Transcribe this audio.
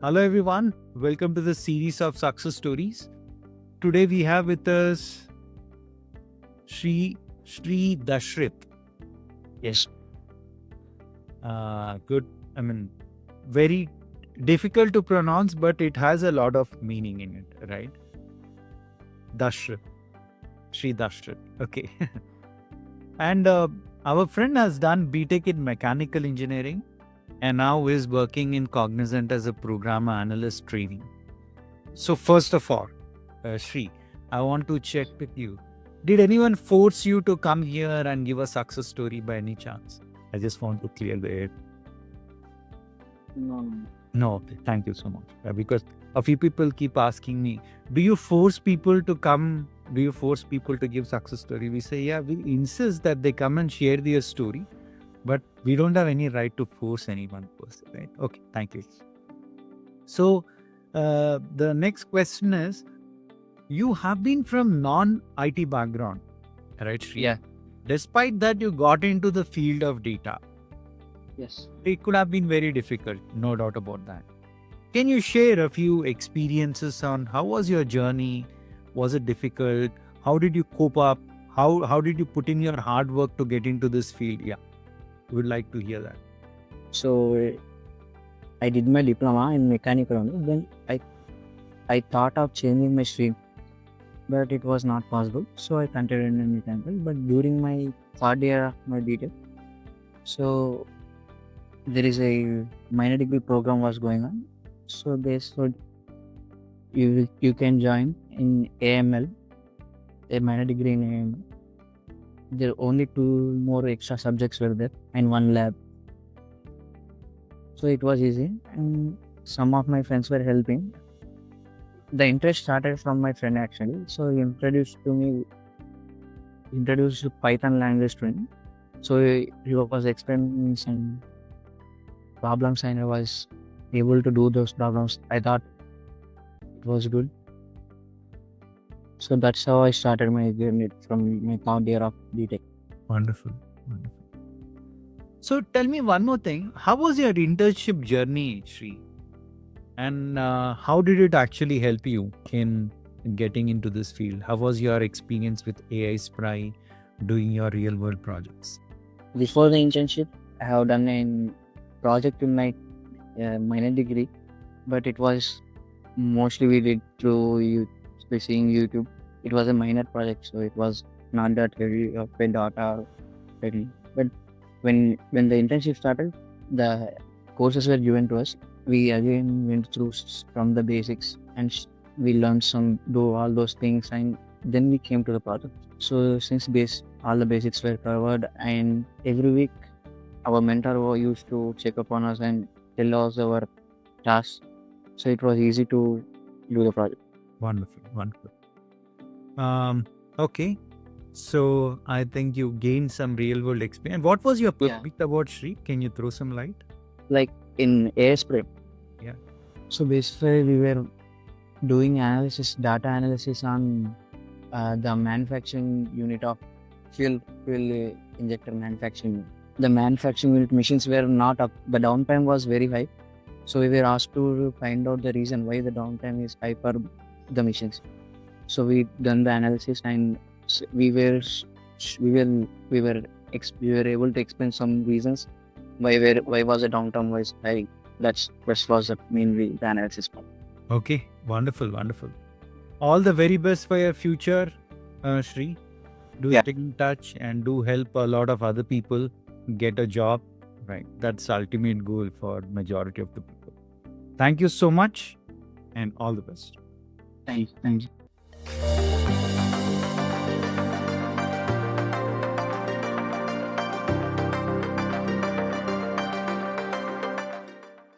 Hello everyone, welcome to the series of success stories. Today we have with us Sridashrith. Yes. Good, very difficult to pronounce, but it has a lot of meaning in it, right? Dashrith. Sridashrith. Okay. And our friend has done BTech in mechanical engineering and now is working in Cognizant as a Programmer Analyst Trainee. So first of all, Sri, I want to check with you. Did anyone force you to come here and give a success story by any chance? I just want to clear the air. No. No, okay. Thank you so much. Because a few people keep asking me, do you force people to come? Do you force people to give success story? We say, yeah, we insist that they come and share their story, but we don't have any right to force any one person, right? Okay, thank you. So the next question is, you have been from non-IT background, right, Shri? Yeah. Despite that, you got into the field of data. Yes. It could have been very difficult, no doubt about that. Can you share a few experiences on how was your journey? Was it difficult? How did you cope up? How did you put in your hard work to get into this field? Yeah, we would like to hear that. So I did my diploma in mechanical only. Then I thought of changing my stream, but it was not possible. So I continued in mechanical. But during my third year of my BTech, so there is a minor degree program was going on. So they said you can join in AML, a minor degree in AML. There are only 2 more extra subjects were there and 1 lab. So it was easy and some of my friends were helping. The interest started from my friend actually. So he introduced to Python language to him. So he was explaining some problems and I was able to do those problems. I thought it was good. So that's how I started my journey from my third year of BTech. Wonderful. So tell me one more thing. How was your internship journey, Shri? And how did it actually help you in getting into this field? How was your experience with AiSPRY doing your real world projects? Before the internship, I have done a project in my minor degree, but it was mostly we did through seeing YouTube. It was a minor project, so it was not that heavy of a data heavy. But when the internship started, the courses were given to us. We again went through from the basics and we learned do all those things and then we came to the project. So since all the basics were covered and every week our mentor used to check up on us and tell us our tasks. So it was easy to do the project. Wonderful. Okay. So I think you gained some real world experience. What was your project about, Shri? Can you throw some light? Like in AiSPRY. Yeah. So basically we were doing data analysis on the manufacturing unit of fuel injector manufacturing. The manufacturing unit machines were not up. The downtime was very high. So we were asked to find out the reason why the downtime is high for the machines. So we done the analysis and we were able to explain some reasons why was the downtime was high. That was the main the analysis part. Okay, wonderful. All the very best for your future, Shri. Do stay in touch and do help a lot of other people get a job. Right, that's the ultimate goal for majority of the people. Thank you so much and all the best. Thank you.